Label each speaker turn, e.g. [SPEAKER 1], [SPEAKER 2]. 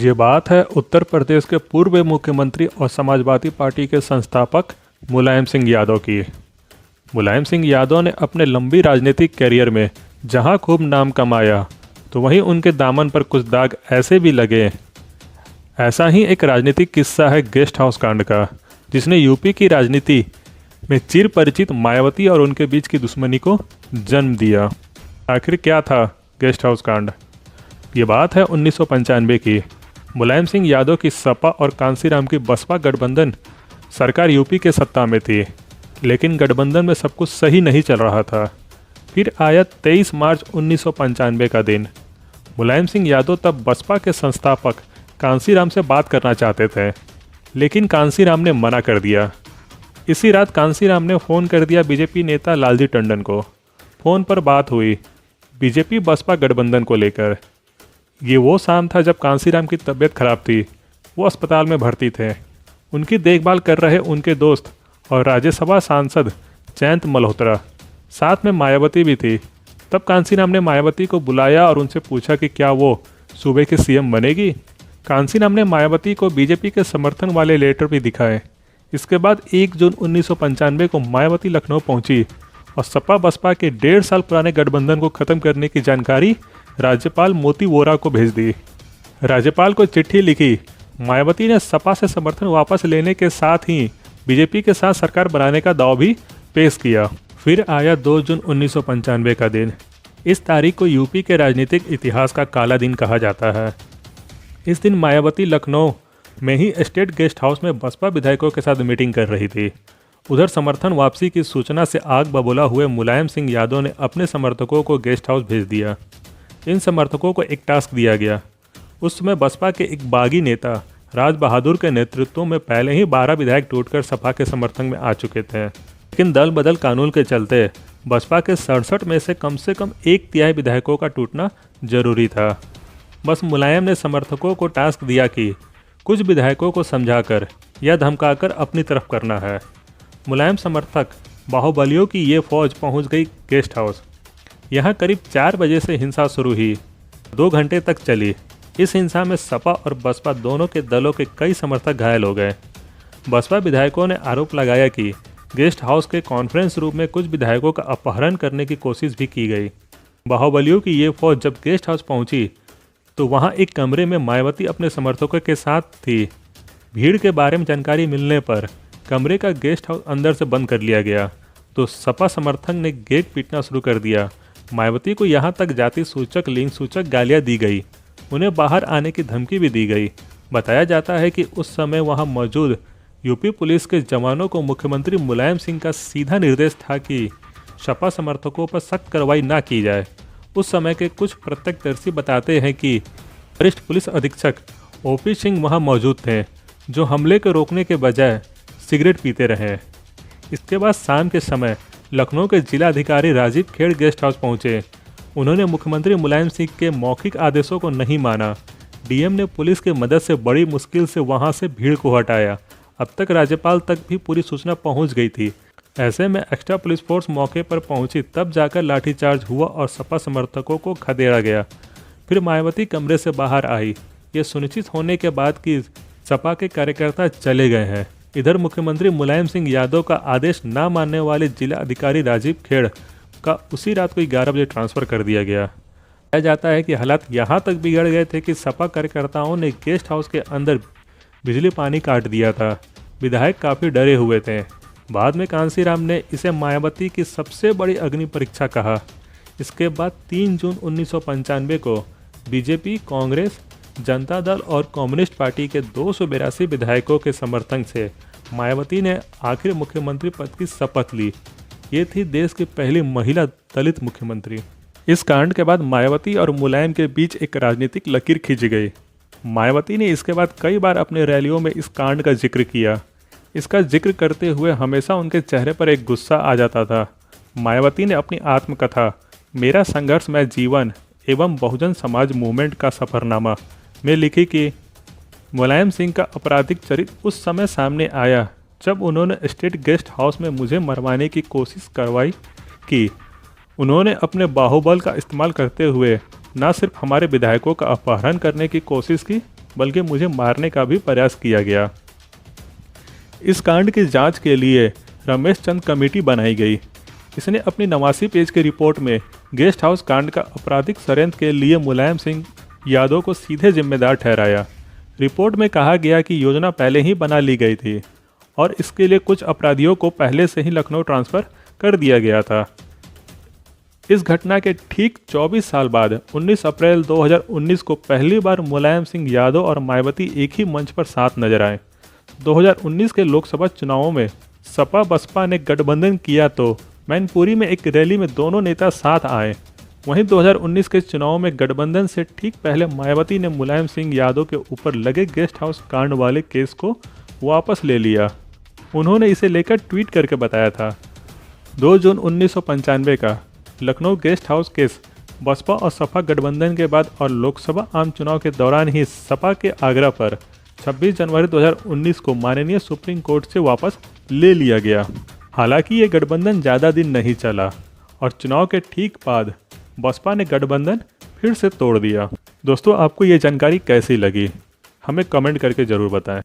[SPEAKER 1] ये बात है उत्तर प्रदेश के पूर्व मुख्यमंत्री और समाजवादी पार्टी के संस्थापक मुलायम सिंह यादव की। मुलायम सिंह यादव ने अपने लंबी राजनीतिक कैरियर में जहां खूब नाम कमाया, तो वहीं उनके दामन पर कुछ दाग ऐसे भी लगे। ऐसा ही एक राजनीतिक किस्सा है गेस्ट हाउस कांड का, जिसने यूपी की राजनीति में चिर परिचित मायावती और उनके बीच की दुश्मनी को जन्म दिया। आखिर क्या था गेस्ट हाउस कांड? ये बात है 1995 की। मुलायम सिंह यादव की सपा और कांसीराम की बसपा गठबंधन सरकार यूपी के सत्ता में थी, लेकिन गठबंधन में सब कुछ सही नहीं चल रहा था। फिर आया 23 मार्च 1995 का दिन। मुलायम सिंह यादव तब बसपा के संस्थापक कांसीराम से बात करना चाहते थे, लेकिन कांसीराम ने मना कर दिया। इसी रात कांसीराम ने फ़ोन कर दिया बीजेपी नेता लालजी टंडन को। फ़ोन पर बात हुई बीजेपी बसपा गठबंधन को लेकर। ये वो शाम था जब कांसीराम की तबीयत खराब थी। वो अस्पताल में भर्ती थे। उनकी देखभाल कर रहे उनके दोस्त और राज्यसभा सांसद जयंत मल्होत्रा, साथ में मायावती भी थी। तब कांसीराम ने मायावती को बुलाया और उनसे पूछा कि क्या वो सूबे के सीएम बनेगी। कांसीराम ने मायावती को बीजेपी के समर्थन वाले लेटर भी दिखाए। इसके बाद 1 जून 1995 को मायावती लखनऊ पहुंची और सपा बसपा के 1.5 साल पुराने गठबंधन को खत्म करने की जानकारी राज्यपाल मोती वोरा को भेज दी। राज्यपाल को चिट्ठी लिखी। मायावती ने सपा से समर्थन वापस लेने के साथ ही बीजेपी के साथ सरकार बनाने का दावा भी पेश किया। फिर आया 2 जून 1995 का दिन। इस तारीख को यूपी के राजनीतिक इतिहास का काला दिन कहा जाता है। इस दिन मायावती लखनऊ में ही स्टेट गेस्ट हाउस में बसपा विधायकों के साथ मीटिंग कर रही थी। उधर समर्थन वापसी की सूचना से आग बबूला हुए मुलायम सिंह यादव ने अपने समर्थकों को गेस्ट हाउस भेज दिया। इन समर्थकों को एक टास्क दिया गया। उस समय बसपा के एक बागी नेता राज बहादुर के नेतृत्व में पहले ही 12 विधायक टूटकर सपा के समर्थन में आ चुके थे, लेकिन दल बदल कानून के चलते बसपा के 67 में से कम 1/3 विधायकों का टूटना जरूरी था। बस मुलायम ने समर्थकों को टास्क दिया कि कुछ विधायकों को समझाकर या धमकाकर अपनी तरफ करना है। मुलायम समर्थक बाहुबलियों की ये फौज पहुंच गई गेस्ट हाउस। यहाँ करीब 4 बजे से हिंसा शुरू हुई, 2 घंटे तक चली। इस हिंसा में सपा और बसपा दोनों के दलों के कई समर्थक घायल हो गए। बसपा विधायकों ने आरोप लगाया कि गेस्ट हाउस के कॉन्फ्रेंस रूम में कुछ विधायकों का अपहरण करने की कोशिश भी की गई। बाहुबलियों की ये फौज जब गेस्ट हाउस पहुंची तो वहां एक कमरे में मायावती अपने समर्थकों के साथ थी। भीड़ के बारे में जानकारी मिलने पर कमरे का गेस्ट हाउस अंदर से बंद कर लिया गया, तो सपा समर्थक ने गेट पीटना शुरू कर दिया। मायावती को यहां तक जाति सूचक लिंग सूचक गालियां दी गई। उन्हें बाहर आने की धमकी भी दी गई। बताया जाता है कि उस समय वहां मौजूद यूपी पुलिस के जवानों को मुख्यमंत्री मुलायम सिंह का सीधा निर्देश था कि सपा समर्थकों पर सख्त कार्रवाई ना की जाए। उस समय के कुछ प्रत्यक्षदर्शी बताते हैं कि वरिष्ठ पुलिस अधीक्षक ओपी सिंह वहां मौजूद थे, जो हमले को रोकने के बजाय सिगरेट पीते रहे। इसके बाद शाम के समय लखनऊ के जिला अधिकारी राजीव खेड़ गेस्ट हाउस पहुंचे। उन्होंने मुख्यमंत्री मुलायम सिंह के मौखिक आदेशों को नहीं माना। डीएम ने पुलिस की मदद से बड़ी मुश्किल से वहां से भीड़ को हटाया। अब तक राज्यपाल तक भी पूरी सूचना पहुंच गई थी। ऐसे में एक्स्ट्रा पुलिस फोर्स मौके पर पहुंची, तब जाकर लाठीचार्ज हुआ और सपा समर्थकों को खदेड़ा गया। फिर मायावती कमरे से बाहर आई, ये सुनिश्चित होने के बाद कि सपा के कार्यकर्ता चले गए हैं। इधर मुख्यमंत्री मुलायम सिंह यादव का आदेश ना मानने वाले जिला अधिकारी राजीव खेड़ का उसी रात को 11 बजे ट्रांसफ़र कर दिया गया। कहा जाता है कि हालात यहाँ तक बिगड़ गए थे कि सपा कार्यकर्ताओं ने गेस्ट हाउस के अंदर बिजली पानी काट दिया था। विधायक काफ़ी डरे हुए थे। बाद में कांसीराम ने इसे मायावती की सबसे बड़ी अग्नि परीक्षा कहा। इसके बाद 3 जून 1995 को बीजेपी, कांग्रेस, जनता दल और कम्युनिस्ट पार्टी के 282 विधायकों के समर्थन से मायावती ने आखिर मुख्यमंत्री पद की शपथ ली। ये थी देश की पहली महिला दलित मुख्यमंत्री। इस कांड के बाद मायावती और मुलायम के बीच एक राजनीतिक लकीर खींच गई। मायावती ने इसके बाद कई बार अपने रैलियों में इस कांड का जिक्र किया। इसका जिक्र करते हुए हमेशा उनके चेहरे पर एक गुस्सा आ जाता था। मायावती ने अपनी आत्मकथा मेरा संघर्षमय जीवन एवं बहुजन समाज मूवमेंट का सफ़रनामा में लिखी कि मुलायम सिंह का आपराधिक चरित्र उस समय सामने आया जब उन्होंने स्टेट गेस्ट हाउस में मुझे मरवाने की कोशिश करवाई की। उन्होंने अपने बाहुबल का इस्तेमाल करते हुए न सिर्फ हमारे विधायकों का अपहरण करने की कोशिश की, बल्कि मुझे मारने का भी प्रयास किया गया। इस कांड की जांच के लिए रमेश चंद कमेटी बनाई गई। इसने अपनी 89 पेज की रिपोर्ट में गेस्ट हाउस कांड का आपराधिक षड्यंत्र के लिए मुलायम सिंह यादव को सीधे जिम्मेदार ठहराया। रिपोर्ट में कहा गया कि योजना पहले ही बना ली गई थी और इसके लिए कुछ अपराधियों को पहले से ही लखनऊ ट्रांसफ़र कर दिया गया था। इस घटना के ठीक 24 साल बाद 19 अप्रैल 2019 को पहली बार मुलायम सिंह यादव और मायावती एक ही मंच पर साथ नजर आए। 2019 के लोकसभा चुनावों में सपा बसपा ने गठबंधन किया तो मैनपुरी में एक रैली में दोनों नेता साथ आए। वहीं 2019 के चुनाव में गठबंधन से ठीक पहले मायावती ने मुलायम सिंह यादव के ऊपर लगे गेस्ट हाउस कांड वाले केस को वापस ले लिया। उन्होंने इसे लेकर ट्वीट करके बताया था, 2 जून 1995 का Lucknow guest house case Baspa और सपा गठबंधन के बाद और लोकसभा आम चुनाव के दौरान ही सपा के आग्रह पर 26 जनवरी 2019 को माननीय सुप्रीम कोर्ट से वापस ले लिया गया। हालांकि ये गठबंधन ज़्यादा दिन नहीं चला और चुनाव के ठीक बाद बसपा ने गठबंधन फिर से तोड़ दिया। दोस्तों, आपको ये जानकारी कैसी लगी हमें कमेंट करके ज़रूर बताएं।